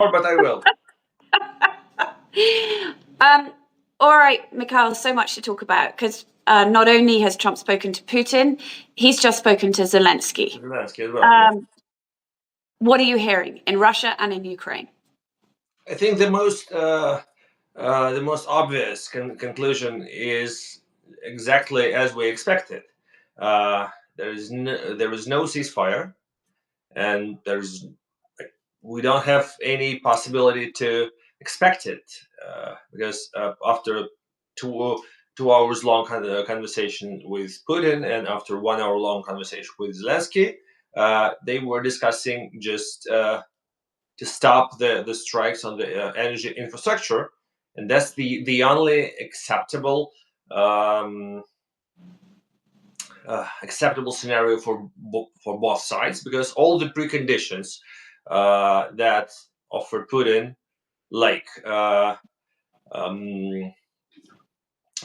but I will. All right, Mikhail, so much to talk about because not only has Trump spoken to Putin, he's just spoken to Zelensky. Zelensky as well. What are you hearing in Russia and in Ukraine? I think the most obvious conclusion is exactly as we expected. There is no ceasefire, and we don't have any possibility to expect it because after two hours long conversation with Putin and after 1 hour long conversation with Zelensky, they were discussing just to stop the strikes on the energy infrastructure, and that's the only acceptable acceptable scenario for both sides, because all the preconditions that offered Putin, like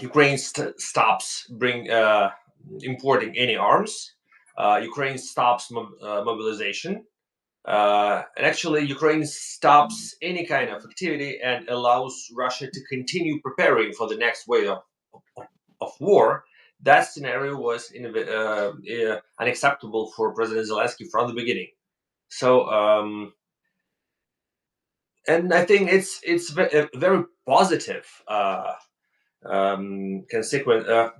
Ukraine stops importing any arms, Ukraine stops mobilization, and actually Ukraine stops any kind of activity and allows Russia to continue preparing for the next wave of war. That scenario was unacceptable for President Zelensky from the beginning. So, and I think it's a very positive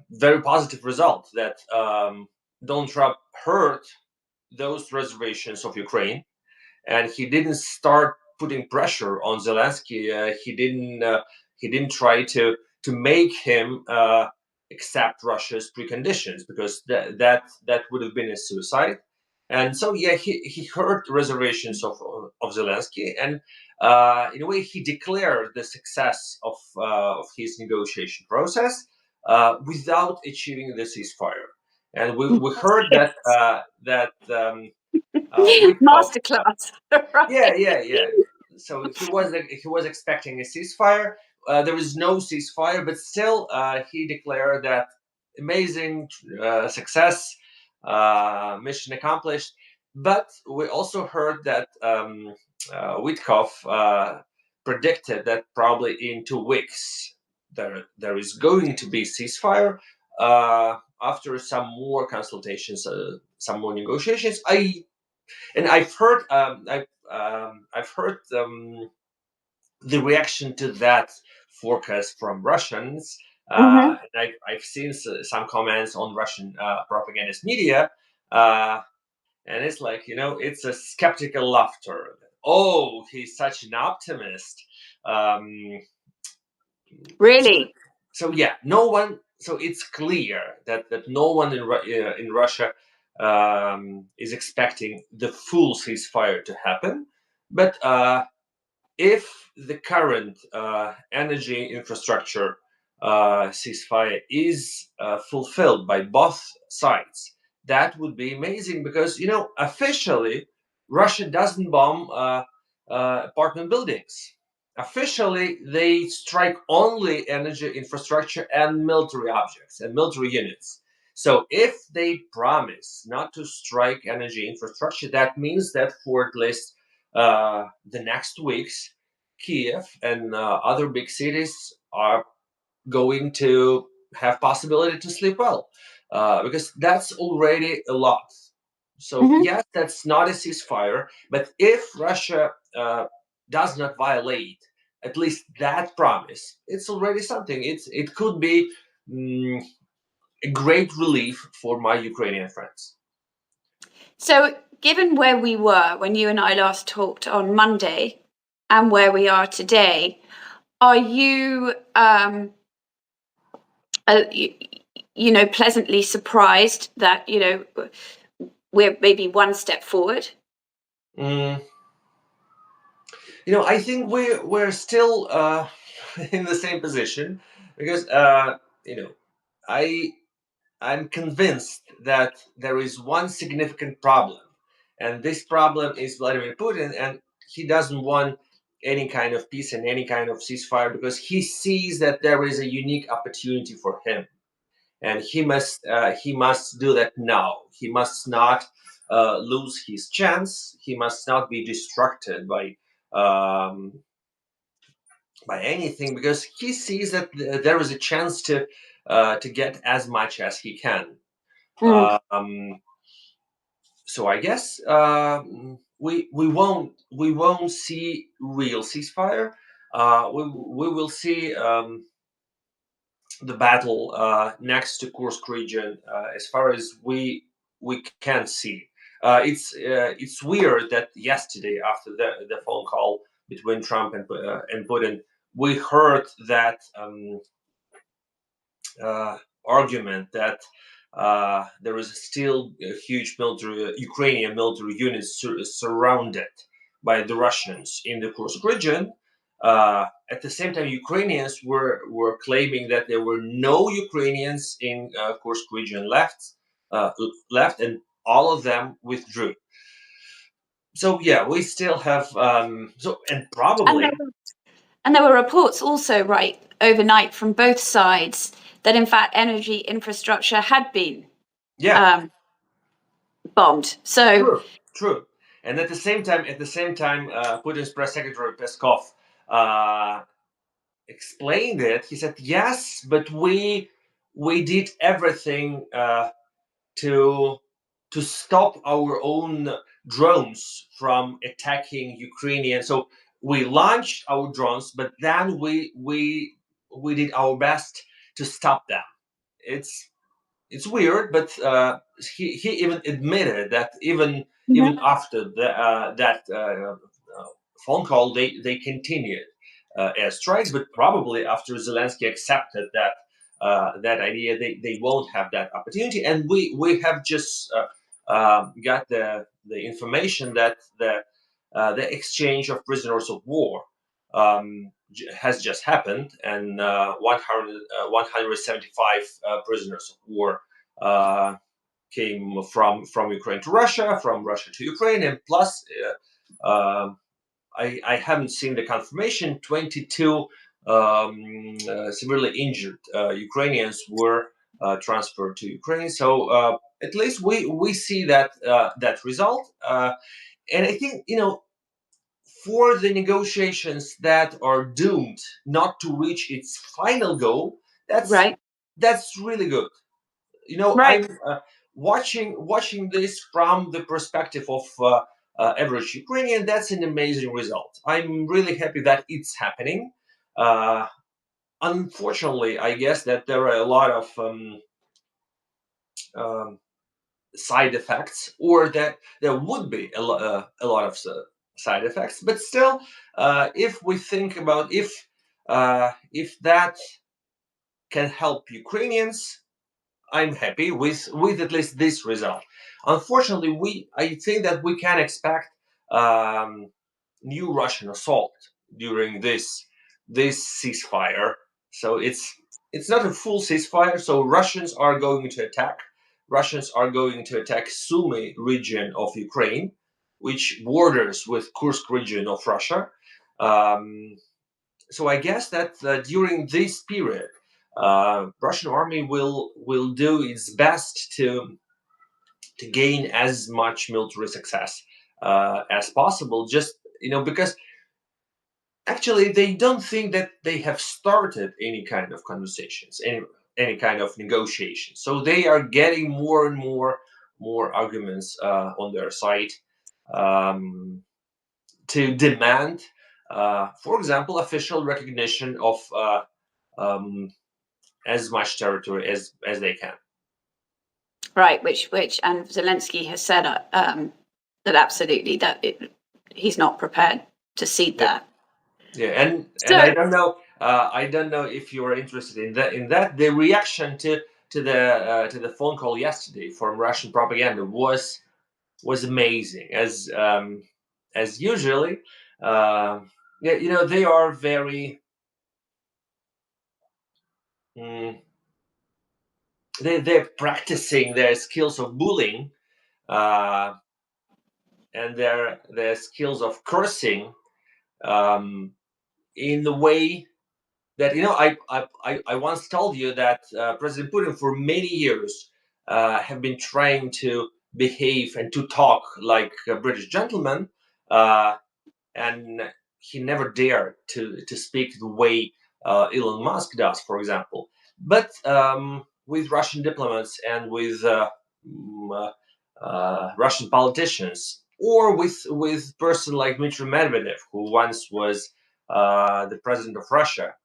very positive result that Donald Trump heard those reservations of Ukraine, and he didn't start putting pressure on Zelensky. He didn't try to make him accept Russia's preconditions, because that would have been a suicide. And so he heard the reservations of Zelensky, and in a way he declared the success of his negotiation process without achieving the ceasefire. And we heard that Masterclass. Right? Yeah. So he was expecting a ceasefire. There was no ceasefire, but still he declared that amazing success, mission accomplished. But we also heard that Witkoff predicted that probably in 2 weeks there is going to be ceasefire after some more consultations, some more negotiations. I've heard the reaction to that forecast from Russians. And I've seen some comments on Russian propagandist media, and it's like, it's a skeptical laughter. Oh, he's such an optimist. Really? So yeah, no one. So it's clear that no one in Russia is expecting the full ceasefire to happen. But if the current energy infrastructure ceasefire is fulfilled by both sides, that would be amazing, because officially Russia doesn't bomb apartment buildings. Officially, they strike only energy infrastructure and military objects and military units. So if they promise not to strike energy infrastructure, that means that for at least the next weeks, Kiev and other big cities are going to have possibility to sleep well, because that's already a lot. So yes, that's not a ceasefire, but if Russia does not violate at least that promise, it's already something. It could be a great relief for my Ukrainian friends. So, given where we were when you and I last talked on Monday and where we are today, are you, pleasantly surprised that, we're maybe one step forward? I think we're still in the same position, because I'm convinced that there is one significant problem, and this problem is Vladimir Putin, and he doesn't want any kind of peace and any kind of ceasefire, because he sees that there is a unique opportunity for him, and he must do that now. He must not lose his chance. He must not be distracted by um, by anything, because he sees that there is a chance to get as much as he can. Mm. So I guess we won't see real ceasefire. We will see the battle next to Kursk region, as far as we can see. It's weird that yesterday, after the phone call between Trump and Putin, we heard that argument that there is still a huge Ukrainian military units surrounded by the Russians in the Kursk region. At the same time, Ukrainians were claiming that there were no Ukrainians in Kursk region left, and all of them withdrew. So yeah, we still have and And there probably were, and there were reports also, right, overnight from both sides that in fact energy infrastructure had been yeah. um, bombed. So True, true. And at the same time, Putin's press secretary Peskov uh, explained it. He said, "Yes, but we did everything to to stop our own drones from attacking Ukrainian. So we launched our drones, but then we did our best to stop them." It's weird, but he even admitted that even Mhm. after that phone call, they continued airstrikes. But probably after Zelensky accepted that idea, they won't have that opportunity. And we have just got the information that the exchange of prisoners of war has just happened, and 175 prisoners of war uh, came from Ukraine to Russia, from Russia to Ukraine, and plus, I haven't seen the confirmation. 22 severely injured Ukrainians were transferred to Ukraine. So at least we see that result, and I think for the negotiations that are doomed not to reach its final goal, that's Right, that's really good. right. I'm watching this from the perspective of average Ukrainian. That's an amazing result. I'm really happy that it's happening. Uh, Unfortunately, I guess that there are a lot of um, side effects, or that there would be a lot of side effects. But still, if we think about if that can help Ukrainians, I'm happy with at least this result. Unfortunately, I think that we can expect um, new Russian assault during this ceasefire. So it's not a full ceasefire. So Russians are going to attack. Russians are going to attack Sumy region of Ukraine, which borders with Kursk region of Russia. Um, so I guess that during this period, Russian army will do its best to gain as much military success as possible. Just because actually they don't think that they have started any kind of conversations, any kind of negotiations. So they are getting more and more arguments on their side. Um, to demand, for example, official recognition of um, as much territory as they can. Right, which and Zelensky has said that absolutely he's not prepared to cede Yeah, that. yeah, and So I don't know if you are interested in that. The reaction to the phone call yesterday from Russian propaganda was amazing, as usually. Uh, yeah, they are very. Mm, they're practicing their skills of bullying, uh, and their skills of cursing, um, in the way that I once told you that President Putin for many years have been trying to behave and to talk like a British gentleman, uh, and he never dared to speak the way Elon Musk does, for example. But with Russian diplomats and with Russian politicians, or with person like Dmitry Medvedev, who once was the president of Russia,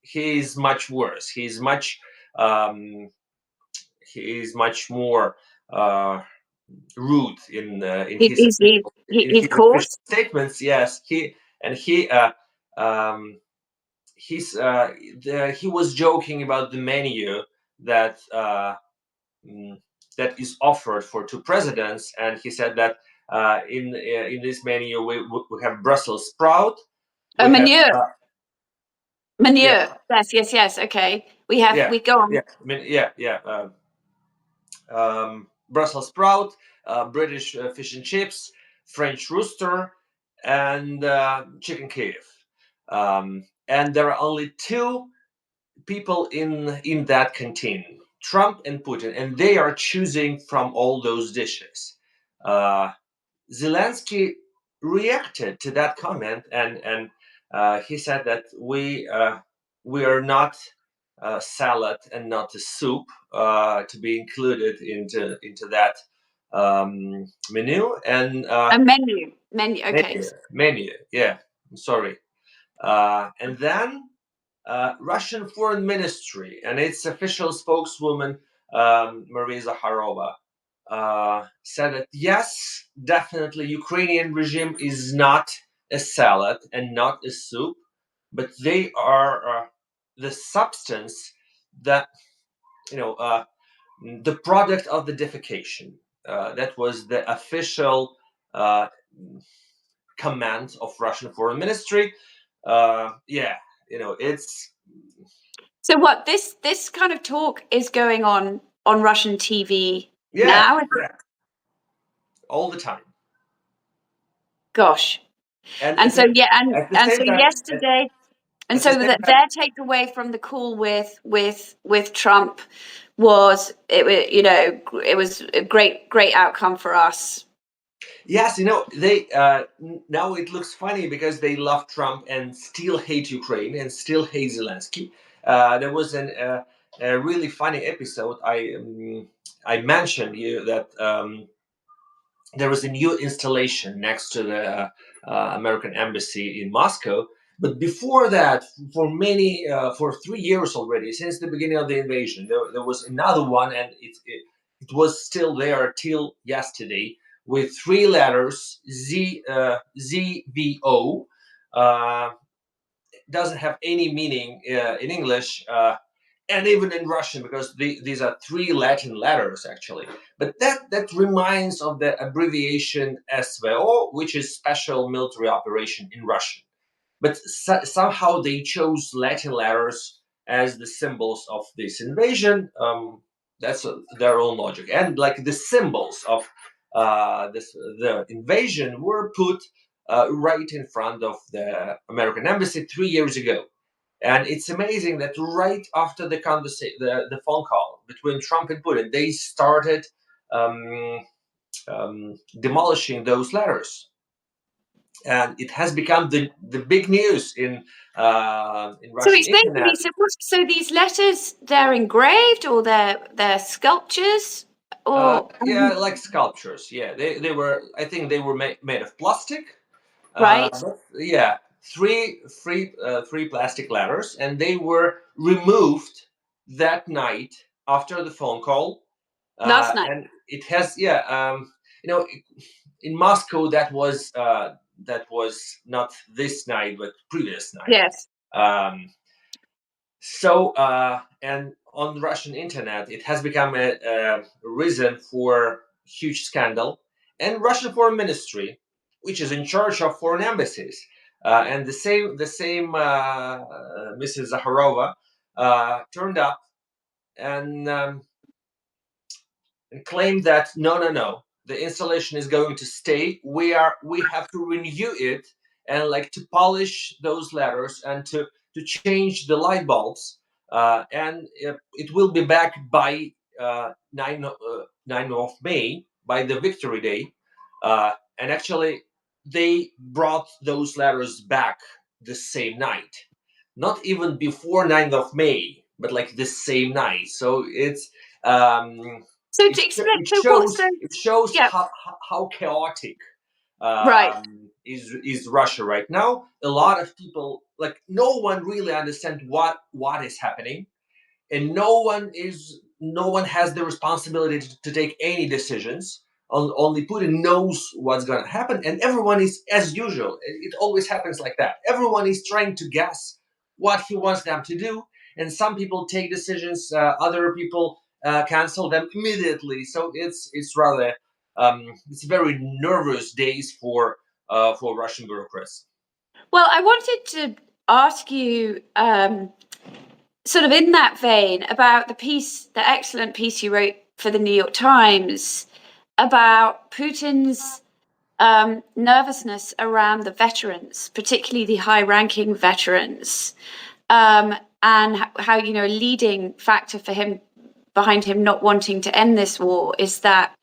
he's much worse. Um, he's much more rude in his official Coarse. statements. Yes, he um, he was joking about the menu that mm, that is offered for two presidents, and he said that in this menu we have Brussels sprout, Oh, we have yeah, manure. Yes. Okay. yeah, We go on. yeah, yeah. Brussels sprout, British fish and chips, French rooster, and chicken Kiev. And there are only two people in that canteen, Trump and Putin, and they are choosing from all those dishes. Uh, Zelensky reacted to that comment, and he said that we are not salad and not a soup to be included into that menu and A menu. Okay. menu. Yeah, I'm sorry. And then Russian Foreign Ministry and its official spokeswoman Maria Zakharova said that yes, definitely, Ukrainian regime is not a salad and not a soup, but they are the substance that the product of the defecation. That was the official uh, command of Russian Foreign Ministry. Yeah, it's So what this kind of talk is going on Russian TV yeah, now? yeah, all the time. Gosh. And And so yeah, at the and so same time, yesterday, and at the so same time, their takeaway from the call with Trump was it was a great outcome for us. yes, they now it looks funny because they love Trump and still hate Ukraine and still hate Zelensky. There was a really funny episode. I mentioned you that there was a new installation next to the American embassy in Moscow. But before that, for 3 years already, since the beginning of the invasion, there was another one, and it was still there till yesterday with three letters ZVO. Uh, doesn't have any meaning in English and even in Russian because these are three Latin letters actually. But that reminds of the abbreviation SVO, which is Special Military Operation in Russian. But somehow they chose Latin letters as the symbols of this invasion. That's their own logic, and like the symbols of the invasion were put right in front of the American embassy 3 years ago. And it's amazing that right after the phone call between Trump and Putin, they started um, demolishing those letters, and it has become the big news in So Russian explain to me. internet. So these letters, they're engraved or they're sculptures or Yeah, like sculptures. Yeah, they were. I think they were made of plastic. right? Yeah, three plastic letters, and they were removed that night after the phone call. Last night. And it has, yeah, you know, in Moscow that was not this night, but previous night. Yes. Um, and on Russian internet, it has become a reason for huge scandal. And Russian Foreign Ministry, which is in charge of foreign embassies, and the same Mrs. Zakharova turned up and claimed that no, the installation is going to stay. We have to renew it and like to polish those letters and to change the light bulbs, and it will be back by 9 of May, by the Victory Day, and actually. they brought those letters back the same night, not even before 9th of May, but like the same night. So um, So to explain, so what? So it shows yeah, how chaotic right. is Russia right now. A lot of people, like, no one really understands what is happening, and no one has the responsibility to take any decisions. Only Putin knows what's going to happen, and everyone is, as usual, it always happens like that. Everyone is trying to guess what he wants them to do, and some people take decisions, other people cancel them immediately. So it's rather it's very nervous days for Russian bureaucrats. Well, I wanted to ask you, sort of in that vein, about the excellent piece you wrote for the New York Times about Putin's nervousness around the veterans, particularly the high-ranking veterans, and how, you know, a leading factor for him behind him not wanting to end this war is that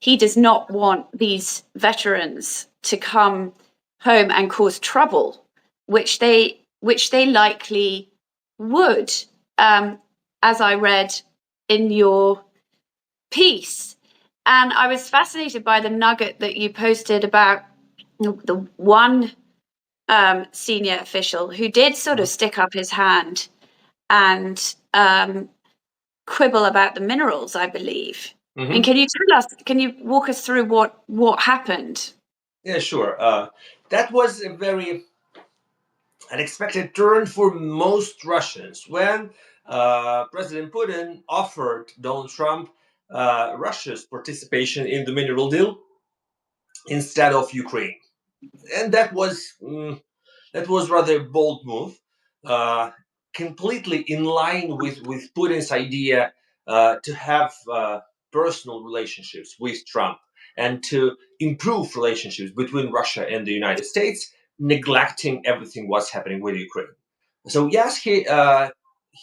he does not want these veterans to come home and cause trouble, which they likely would, um, as I read in your piece. And I was fascinated by the nugget that you posted about the one senior official who did sort of stick up his hand and quibble about the minerals, I believe. And Mm-hmm. can you walk us through what happened? Yeah, sure. That was a very unexpected turn for most Russians when President Putin offered Donald Trump Russia's participation in the mineral deal instead of Ukraine, and that was rather a bold move, uh, completely in line with Putin's idea to have personal relationships with Trump and to improve relationships between Russia and the United States, neglecting everything what's happening with Ukraine. So yes, he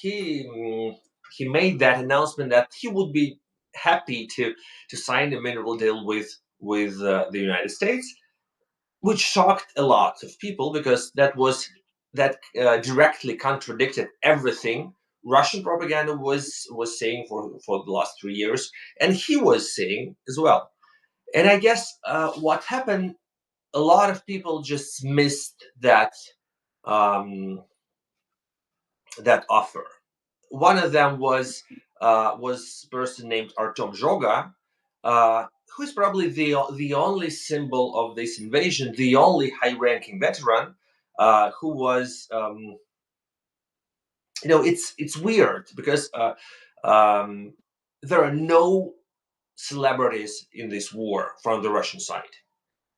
he made that announcement that he would be happy to sign a mineral deal with the United States, which shocked a lot of people because that directly contradicted everything Russian propaganda was saying for the last 3 years, and he was saying as well. And I guess what happened, a lot of people just missed um, that offer. One of them was a person named Artem Zhoga, who is probably the only symbol of this invasion, the only high-ranking veteran who was. It's weird because um, there are no celebrities in this war from the Russian side.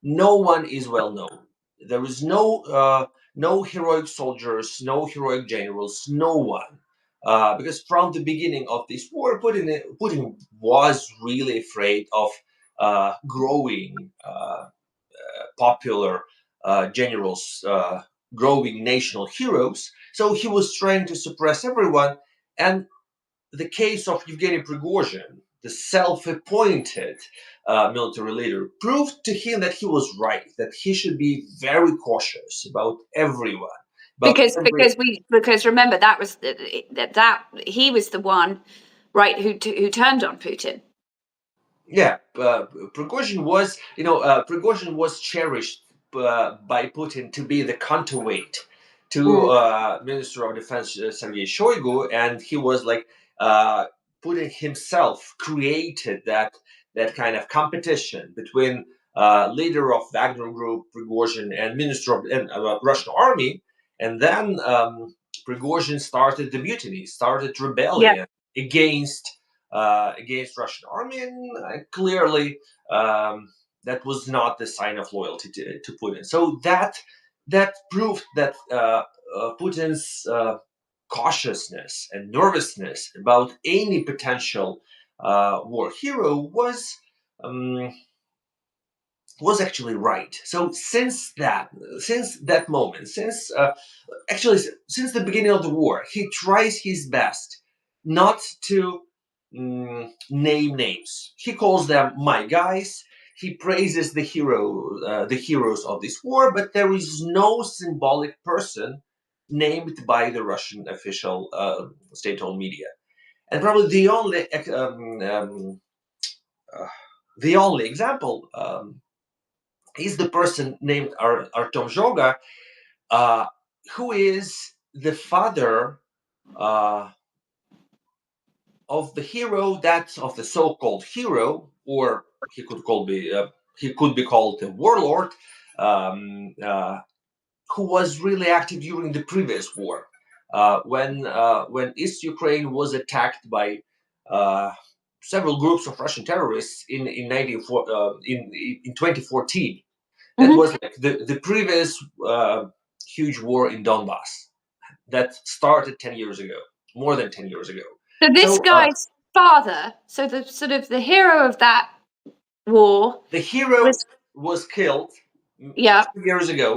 No one is well known. There is no heroic soldiers, no heroic generals, no one. Because from the beginning of this war, Putin was really afraid of growing popular generals, growing national heroes. So he was trying to suppress everyone. And the case of Yevgeny Prigozhin, the self-appointed military leader, proved to him that he was right, that he should be very cautious about everyone, about every. Because remember that was that he was the one, right, who turned on Putin. Yeah, Prigozhin was, Prigozhin was cherished by Putin to be the counterweight to Mm. Minister of Defense Sergei Shoigu, and he was like uh, Putin himself created that kind of competition between leader of Wagner Group Prigozhin and Minister of Russian Army, and then Prigozhin started the mutiny, started Yeah, rebellion against Russian army, and clearly that was not the sign of loyalty to Putin. So that proved that Putin's cautiousness and nervousness about any potential war hero um, was actually right. So since that moment, since the beginning of the war, he tries his best not to name names. He calls them my guys. he praises the heroes of this war, but there is no symbolic person named by the Russian official state-owned media. And probably the only example is the person named Artem Zhoga, uh, who is the father uh, of the hero, that of the so-called hero, or he could be called a warlord, um, uh, who was really active during the previous war, when East Ukraine was attacked by uh, several groups of Russian terrorists in 2014. That Mhm. was like the previous huge war in Donbass that started 10 years ago, more than 10 years ago. So this So guy's father, so the sort of the hero of that war the hero was, was killed yeah, 2 years ago.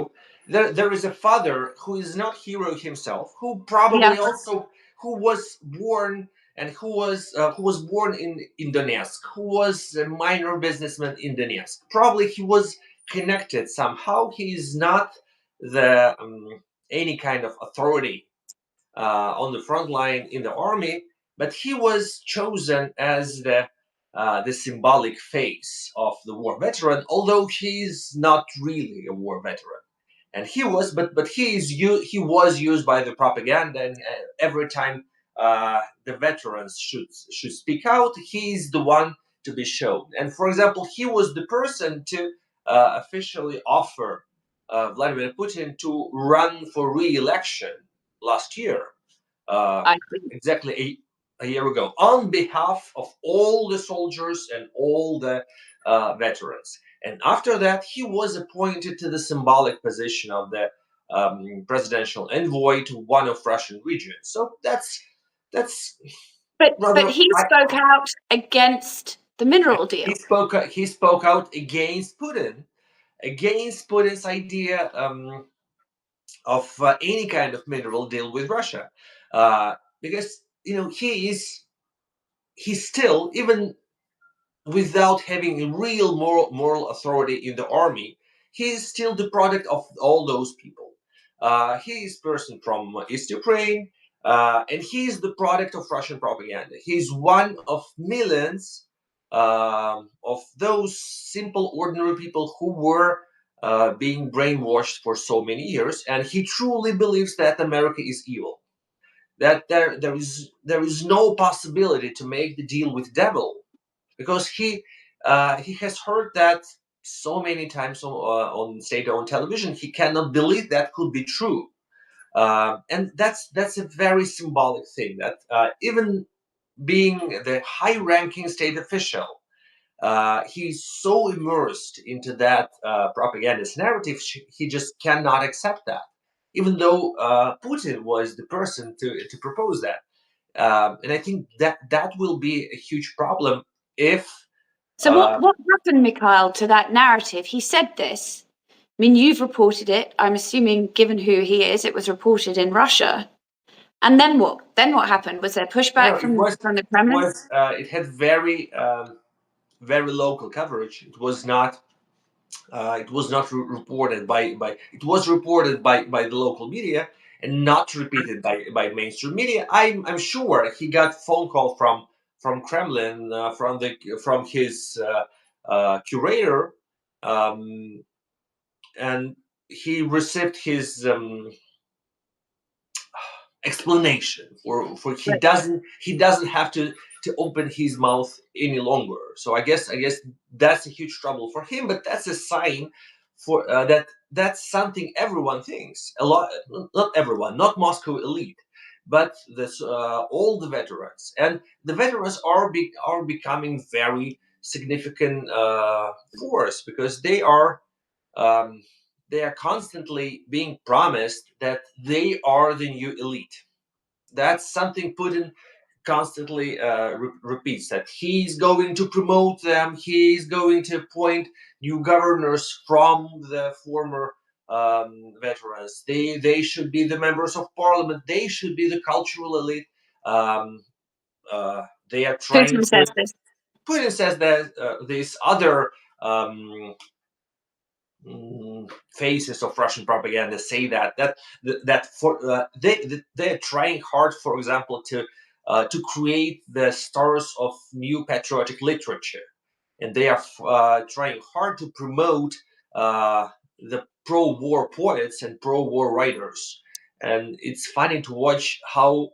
There is a father who is not hero himself, who yeah. probably also who was born and who was born in Donetsk, who was a minor businessman in Donetsk. Probably he was connected somehow. He is not the any kind of authority on the front line in the army, but he was chosen as the symbolic face of the war veteran, although he's not really a war veteran. And he was, but he was used by the propaganda, and every time the veterans should speak out, he's the one to be shown. And for example, he was the person to officially offer Vladimir Putin to run for re-election last year, uh, I see. exactly a year ago, on behalf of all the soldiers and all the veterans. And after that, he was appointed to the symbolic position of the presidential envoy to one of Russian regions. So that's But rather. he spoke out against the mineral deal. He spoke out against Putin's idea of any kind of mineral deal with Russia, because he's still, even without having a real moral authority in the army, he is still the product of all those people. He is person from East Ukraine, and he is the product of Russian propaganda. He's one of millions of those simple, ordinary people who were being brainwashed for so many years, and he truly believes that America is evil. That there is no possibility to make the deal with devil, because he has heard that so many times on state-owned television. He cannot believe that could be true, and that's a very symbolic thing. That even being the high-ranking state official, he's so immersed into that propagandist narrative, he just cannot accept that, even though Putin was the person to propose that. And I think that will be a huge problem if So uh, what happened, Mikhail, to that narrative? He said this. I mean, you've reported it. I'm assuming, given who he is, it was reported in Russia. And then what? Then what happened? Was there no, pushback from the it Kremlin? was it had very local coverage. It was not reported by it was reported by the local media and not repeated by mainstream media. I'm sure he got phone call from Kremlin, from his curator, um, and he received his explanation for Right. he doesn't have to open his mouth any longer. So I guess that's a huge trouble for him, but that's a sign for that's something everyone thinks a lot. Not everyone, not Moscow elite, but this all the veterans, and the veterans are becoming very significant force, because um, they are constantly being promised that they are the new elite. That's something Putin constantly repeats, that he's going to promote them, he's going to appoint new governors from the former veterans. They should be the members of parliament, they should be the cultural elite. Um, they are trying Putin to says this. Putin says that these other um, faces of Russian propaganda say that for they're trying hard, for example, to create the stars of new patriotic literature, and they are trying hard to promote the pro-war poets and pro-war writers. And it's funny to watch how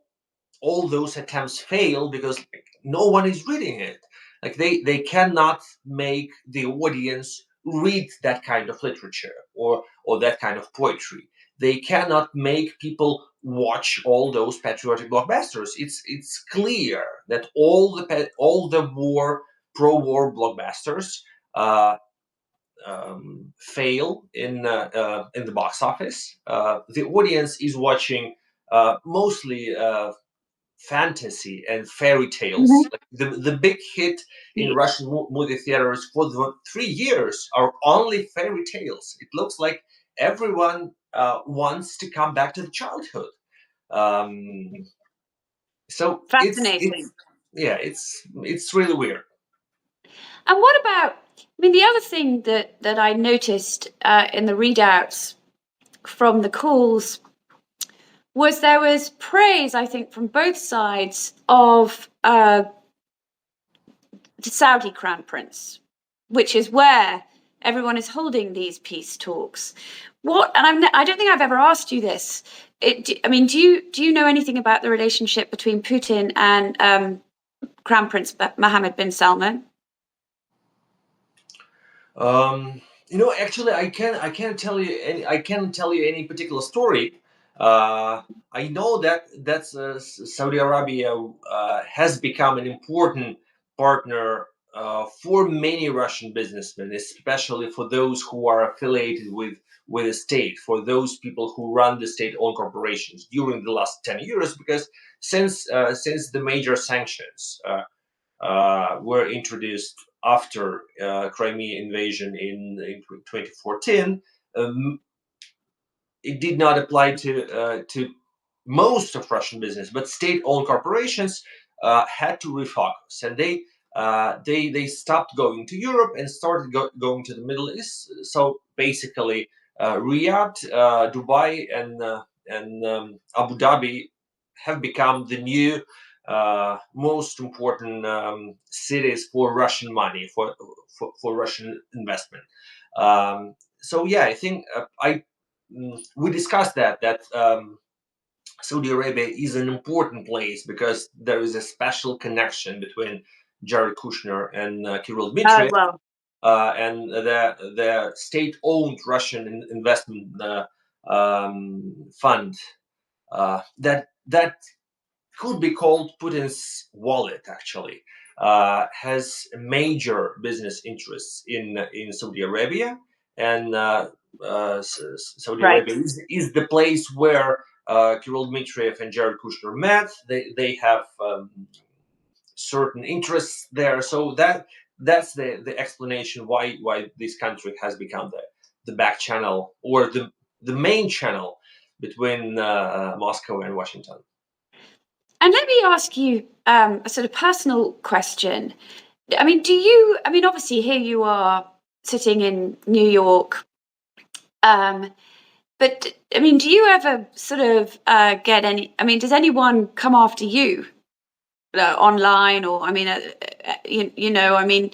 all those attempts fail because no one is reading it. Like they cannot make the audience read that kind of literature or that kind of poetry. They cannot make people watch all those patriotic blockbusters. It's clear that all the pro-war blockbusters uh, fail in the box office. The audience is watching mostly fantasy and fairy tales. Mhm. Like the big hit in Ye- Russian movie theaters for the 3 years are only fairy tales. It looks like everyone wants to come back to the childhood. Um, so it's Fascinating. yeah, it's really weird. And what about? I mean, the other thing that I noticed in the readouts from the calls was there was praise, I think, from both sides of the Saudi crown prince, which is where everyone is holding these peace talks. What? And I don't think I've ever asked you this. I mean, do you know anything about the relationship between Putin and Crown Prince Mohammed bin Salman? Um, actually, I can't tell you any particular story. Uh, I know that Saudi Arabia has become an important partner for many Russian businessmen, especially for those who are affiliated with the state, for those people who run the state-owned corporations during the last 10 years, because since the major sanctions. Were introduced after Crimea invasion in 2014, um, it did not apply to most of Russian business, but state-owned corporations had to refocus, and they stopped going to Europe and started going to the Middle East. So basically, Riyadh, Dubai, and Abu Dhabi have become the new most important cities for Russian money for Russian investment. So yeah, I think we discussed that Saudi Arabia is an important place because there is a special connection between Jared Kushner and Kirill Dmitriev, Well, and the state-owned Russian investment fund that could be called Putin's wallet, actually, has major business interests in Saudi Arabia, and Saudi right. Arabia is the place where Kirill Dmitriev and Jared Kushner met. They have certain interests there, so that's the explanation why this country has become the back channel or the main channel between Moscow and Washington. And let me ask you a sort of personal question. I mean, do you? I mean, obviously, here you are sitting in New York. Um, but I mean, do you ever sort of get any? I mean, does anyone come after you online, or I mean, I mean,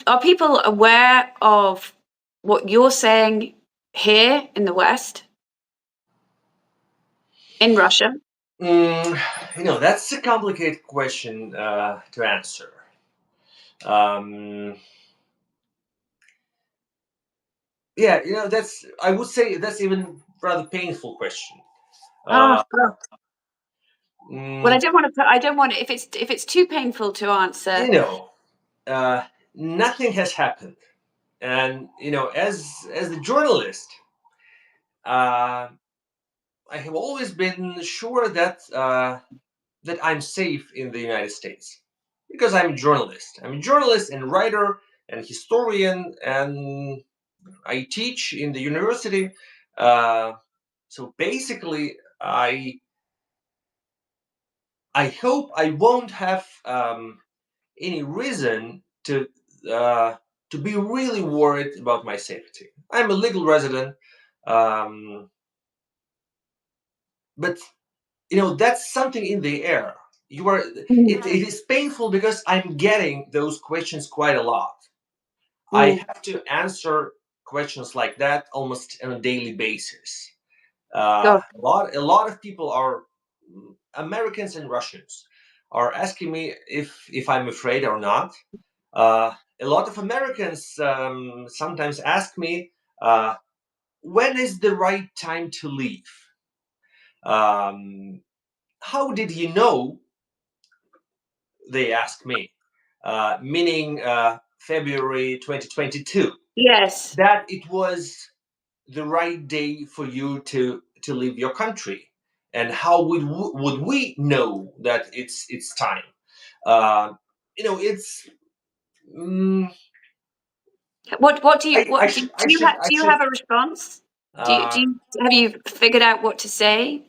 are people aware of what you're saying here in the West, in Russia? Mm, that's a complicated question to answer. Um, yeah, that's I would say that's even rather painful question. Oh, Uh, God. Well, I mm, don't want to put. I don't want it. If it's too painful to answer. you know, uh, nothing has happened, and as a journalist, uh, I have always been sure that I'm safe in the United States because I'm a journalist. I'm a journalist and writer and historian, and I teach in the university. Uh, so basically, I hope I won't have any reason to be really worried about my safety. I'm a legal resident, um, but that's something in the air. You are. It is painful because I'm getting those questions quite a lot. I Mm. have to answer questions like that almost on a daily basis. God. A lot of people are Americans and Russians are asking me if I'm afraid or not. Uh, a lot of Americans sometimes ask me when is the right time to leave. Um, how did you know? They ask me, meaning February 2022, Yes. that it was the right day for you to leave your country, and how would we know that it's time? uh, it's What do you I what do, should do I you should have I do you should have a response? Do uh, you have you figured out what to say?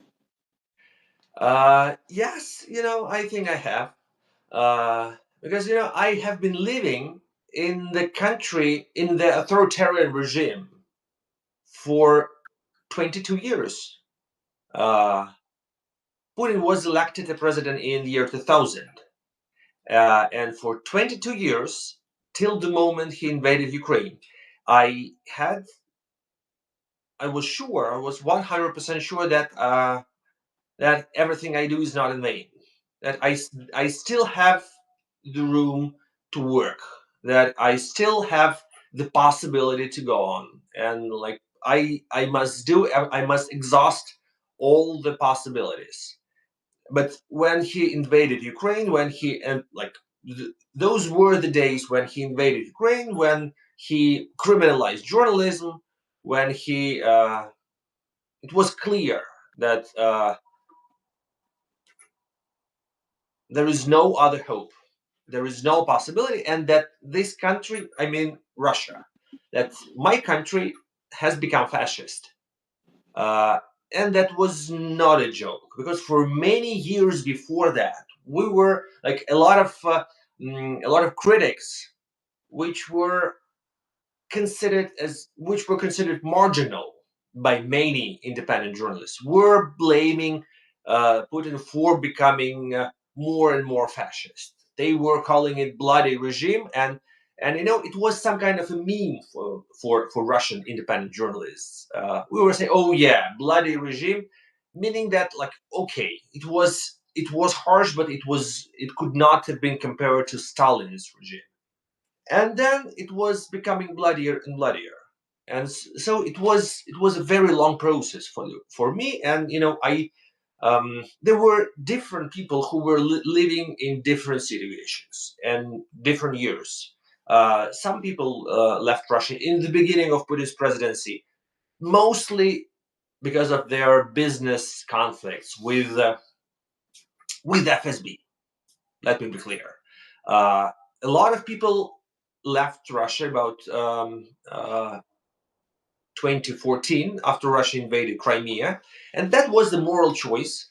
yes, I think I have, because I have been living in the country in the authoritarian regime for 22 years. uh, Putin was elected a president in the year 2000. And for 22 years, till the moment he invaded Ukraine, I had, I was 100% sure that everything I do is not in vain. That I still have the room to work. That I still have the possibility to go on, and like I must exhaust all the possibilities. But when he invaded Ukraine, when he and like those were the days when he invaded Ukraine, when he criminalized journalism, when he it was clear that there is no other hope, there is no possibility, and that this country, I mean Russia, that my country has become fascist. Uh, and that was not a joke, because for many years before that, we were like a lot of critics, which were which were considered marginal by many independent journalists, were blaming Putin for becoming more and more fascist. They were calling it bloody regime, and it was some kind of a meme for Russian independent journalists. We were saying, "Oh yeah, bloody regime," meaning that like, okay, it was harsh, but it could not have been compared to Stalin's regime. And then it was becoming bloodier and bloodier, and so it was a very long process for me. And I there were different people who were living in different situations and different years. Some people left Russia in the beginning of Putin's presidency, mostly because of their business conflicts with FSB. Let me be clear. Uh, a lot of people left Russia about 2014, after Russia invaded Crimea, and that was the moral choice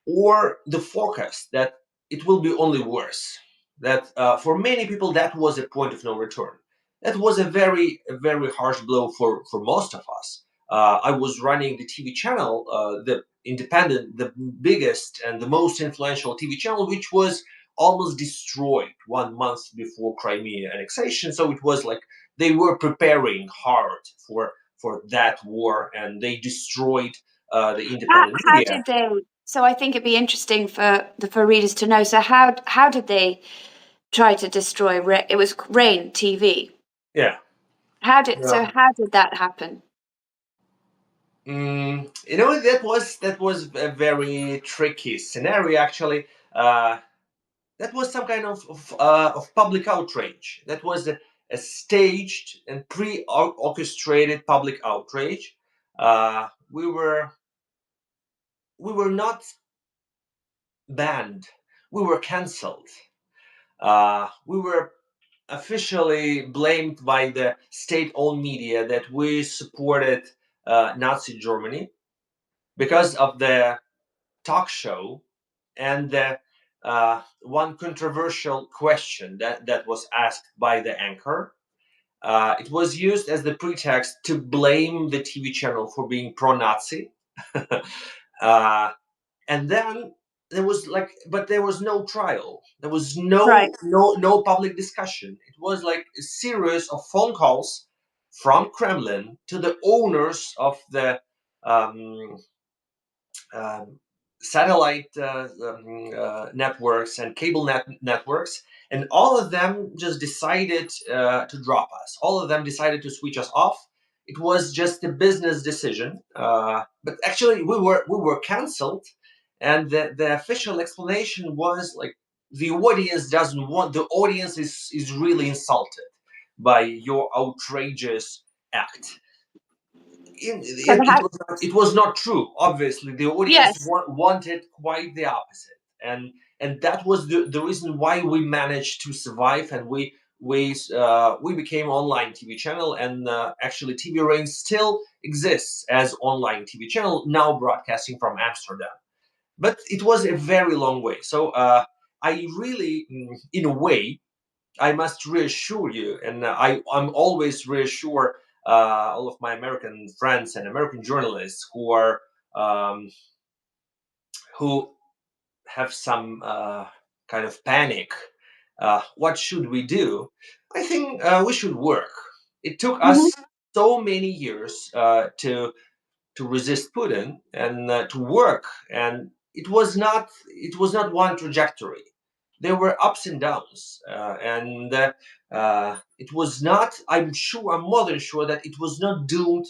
or the forecast that it will be only worse. That for many people that was a point of no return. That was a very harsh blow for most of us. I was running the TV channel, the independent, the biggest and the most influential TV channel, which was almost destroyed 1 month before Crimea annexation. So it was like they were preparing hard for that war, and they destroyed the independent How media. did they? So I think it'd be interesting for readers to know. So how did they try to destroy? It was Rain TV. Yeah. How did that happen? That was a very tricky scenario. Actually, that was some kind of public outrage. That was a staged and pre-orchestrated public outrage. We were not banned. We were cancelled. We were officially blamed by the state-owned media that we supported Nazi Germany because of the talk show and the one controversial question that was asked by the anchor. It was used as the pretext to blame the TV channel for being pro-Nazi. uh, and then there was like, but there was no trial. There was Right. no public discussion. It was like a series of phone calls from Kremlin to the owners of the um, um, satellite networks and cable networks, and all of them just decided to drop us. All of them decided to switch us off. It was just a business decision, but actually we were cancelled, and the official explanation was like the audience doesn't want. The audience is really insulted by your outrageous act. So It was not true. Obviously, the audience yes. wanted quite the opposite, and that was the reason why we managed to survive, and we became online TV channel, and actually TV Rain still exists as online TV channel now, broadcasting from Amsterdam. But it was a very long way. So I really, in a way, I must reassure you, and I'm always reassure all of my American friends and American journalists um, who have some kind of panic. What should we do? I think we should work. It took Mhm. us so many years to resist Putin and to work. And it was not one trajectory. There were ups and downs, and it was not. I'm more than sure that it was not doomed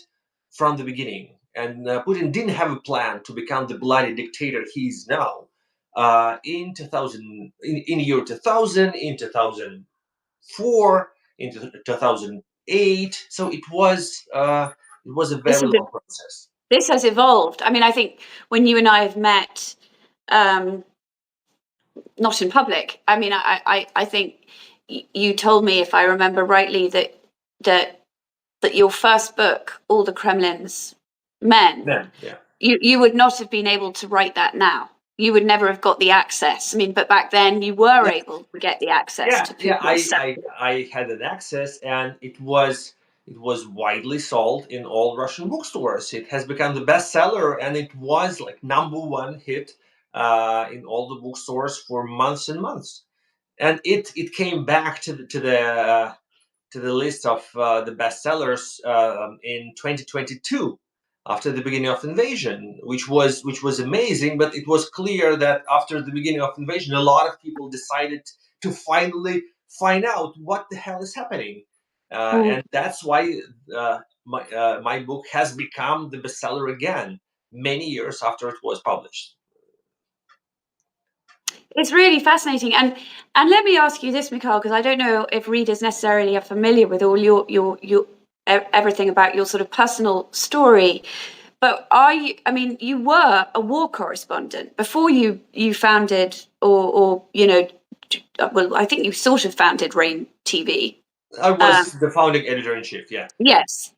from the beginning. And Putin didn't have a plan to become the bloody dictator he is now. In 2000, in year 2000, in 2004, in 2008. So it was a This very is long process. this has evolved. I mean, I think when you and I have met, um, not in public. I mean, I think you told me, if I remember rightly, that that your first book, All the Kremlin's Men, Then, yeah. you would not have been able to write that now. You would never have got the access. I mean, but back then you were Yeah, able to get the access yeah, to yeah. people's. I had an access, and it was widely sold in all Russian bookstores. It has become the bestseller, and it was like number one hit in all the bookstores for months and months. And it came back to the list of the bestsellers in 2022, after the beginning of invasion, which was amazing. But it was clear that after the beginning of invasion, a lot of people decided to finally find out what the hell is happening, Mm. and that's why my book has become the bestseller again, many years after it was published. It's really fascinating, and let me ask you this, Mikhail, because I don't know if readers necessarily are familiar with all your everything about your sort of personal story. But are you? I mean, you were a war correspondent before you founded, or well, I think you sort of founded Rain TV. I Um, was the founding editor in chief, yeah, yes,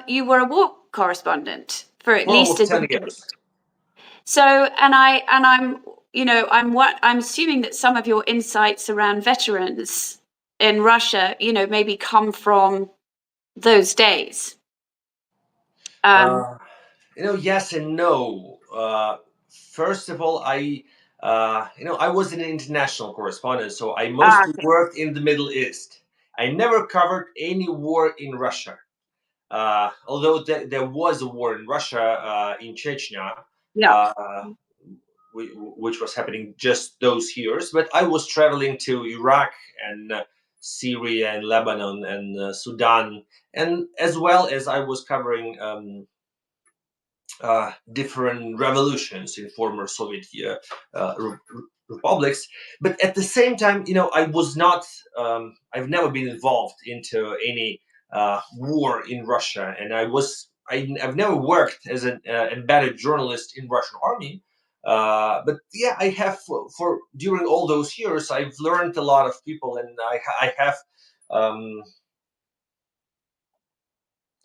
you were a war correspondent for at for least almost a 10 decade. years. So, I'm I'm assuming that some of your insights around veterans in Russia, maybe come from those days. Um, Uh, yes and no. First of all, I was an international correspondent, so I mostly okay. worked in the Middle East. I never covered any war in Russia. Although there was a war in Russia, in Chechnya, Yeah. uh, which was happening just those years. But I was traveling to Iraq and Syria and Lebanon and Sudan, and as well as I was covering different revolutions in former Soviet republics. But at the same time, I was not. I've never been involved into any war in Russia, and I've never worked as an embedded journalist in Russian army. But yeah, I have for during all those years, I've learned a lot of people, and I have. Um,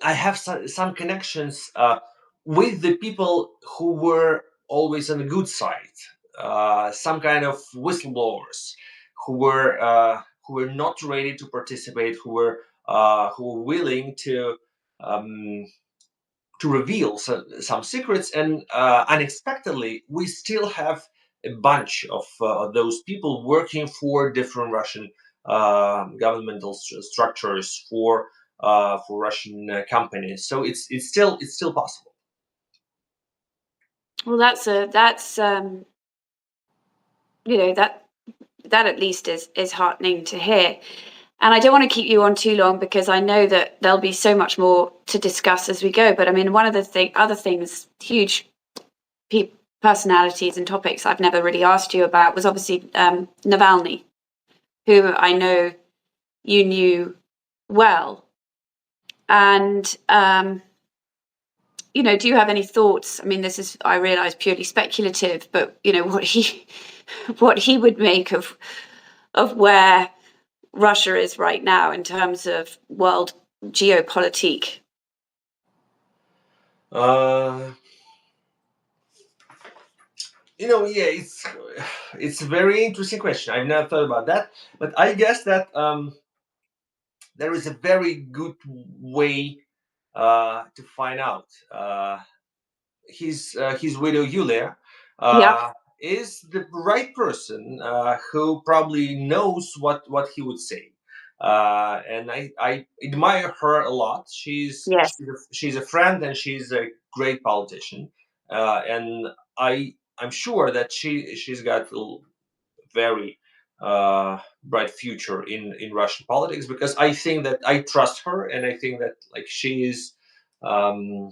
I have some connections with the people who were always on the good side. some kind of whistleblowers who were not ready to participate, who were willing um, to reveal some secrets, and unexpectedly, we still have a bunch of those people working for different Russian governmental structures, for Russian companies. So it's still possible. Well, that's that at least is heartening to hear. And I don't want to keep you on too long because I know that there'll be so much more to discuss as we go. But I mean, one of the other things, huge personalities and topics I've never really asked you about was obviously Navalny, who I know you knew well. And do you have any thoughts? I mean, this is, I realize, purely speculative, but what he would make of where Russia is right now in terms of world geopolitique? Uh, yeah, it's a very interesting question. I've never thought about that, but I guess that there is a very good way to find out. His widow Yulia Yeah. is the right person who probably knows what he would say. And I admire her a lot. Yes. She's a friend, and she's a great politician. And I'm sure that she's got a very bright future in Russian politics, because I think that I trust her, and I think that like um,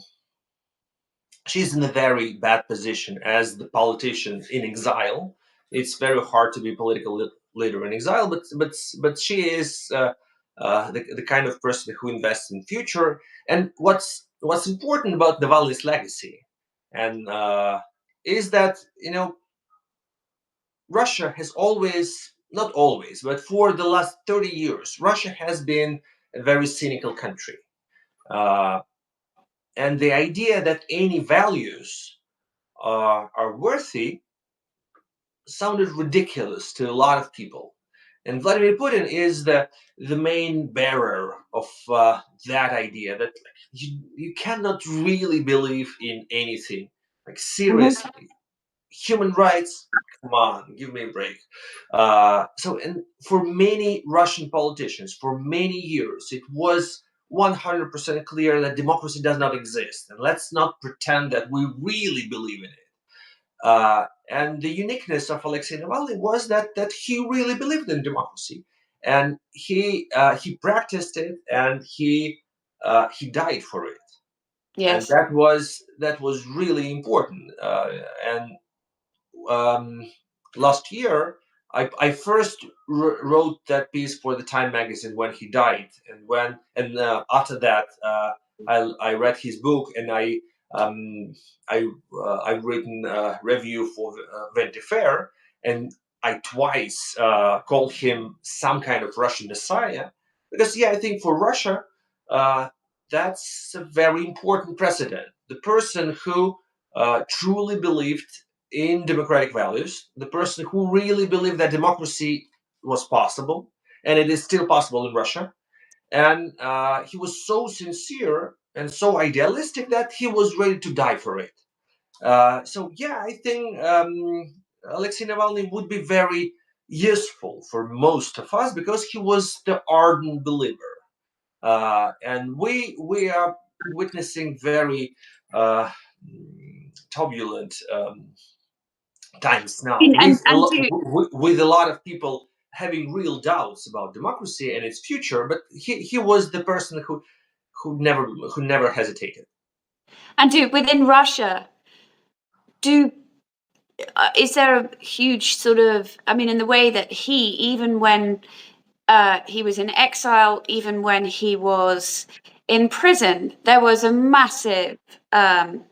she's in a very bad position as the politician in exile. It's very hard to be political leader in exile, but she is the kind of person who invests in future. And what's important about Navalny's legacy, and is that Russia has always, not always, but for the last 30 years, Russia has been a very cynical country. Uh, and the idea that any values are worthy sounded ridiculous to a lot of people. And Vladimir Putin is the main bearer of that idea that you cannot really believe in anything. Like, Mm-hmm. seriously, human rights, come on, give me a break. And for many Russian politicians, for many years, it was 100% clear that democracy does not exist. And let's not pretend that we really believe in it. And the uniqueness of Alexei Navalny was that he really believed in democracy, and he practiced it, and he died for it, and Yes. that was really important. And um, last year, I first wrote that piece for the Time magazine when he died, and after that, I read his book, and um, I've written a review for Vanity Fair, and I twice called him some kind of Russian messiah, because yeah, I think for Russia, uh, that's a very important precedent. The person who truly believed in democratic values, the person who really believed that democracy was possible, and it is still possible in Russia. And he was so sincere and so idealistic that he was ready to die for it. So yeah, I think Alexei Navalny would be very useful for most of us because he was the ardent believer, and we are witnessing very uh, turbulent times now, And with and do with a lot of people having real doubts about democracy and its future. But he was the person who never hesitated. and do within Russia, do is there a huge sort of, I mean, in the way that even when he was in exile, even when he was in prison, there was a massive um,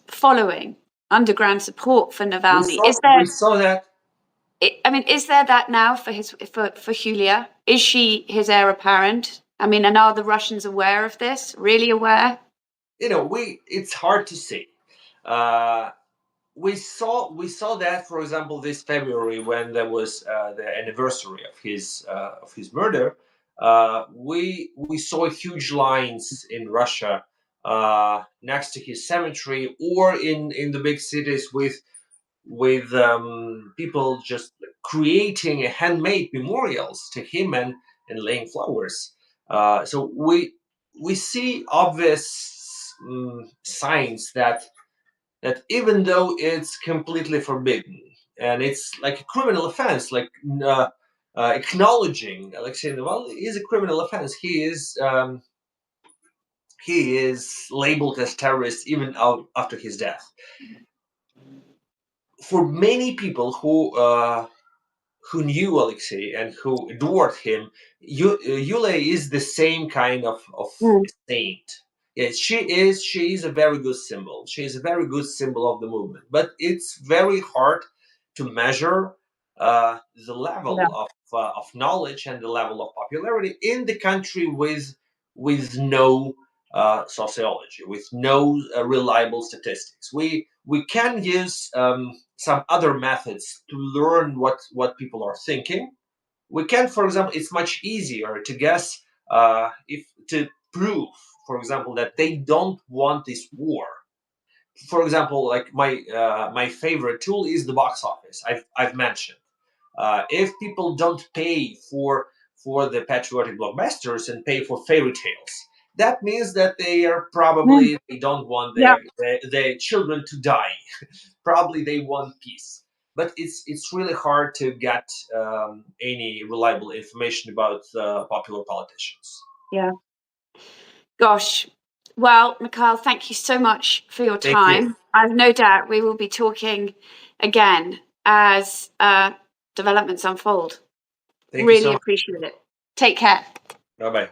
following, underground support for We Navalny. saw we saw that. I mean, is there that now for Julia? Is she his heir apparent? I mean, and are the Russians aware of this? Really aware? We It's hard to say. Uh, we saw that, for example, this February when there was the anniversary of his murder. We saw huge lines in Russia next to his cemetery, or in the big cities with people just creating handmade memorials to him and laying flowers. So we see obvious signs that even though it's completely forbidden and it's like a criminal offense, like acknowledging Alexei Navalny is a criminal offense. He is labeled as terrorist even after his death. For many people who knew Alexei and who adored him, Yulia is the same kind of Mm. saint. Yes, she is a very good symbol. She is a very good symbol of the movement. But it's very hard to measure the Yeah. level of knowledge and the level of popularity in the country with no sociology, with no reliable statistics. We can use some other methods to learn what people are thinking. We can, for example, it's much easier to guess if to prove, for example, that they don't want this war. For example, like my favorite tool is the box office. I've mentioned if people don't pay for the patriotic blockbusters and pay for fairy tales, that means that Mm. they don't want Yeah. their children to die. Probably they want peace. But it's really hard to get any reliable information about popular politicians. Yeah. Gosh. Well, Mikhail, thank you so much for your Thank you. time. I've no doubt we will be talking again as developments unfold. Thank you so Really much. appreciate it. Take care. Bye bye.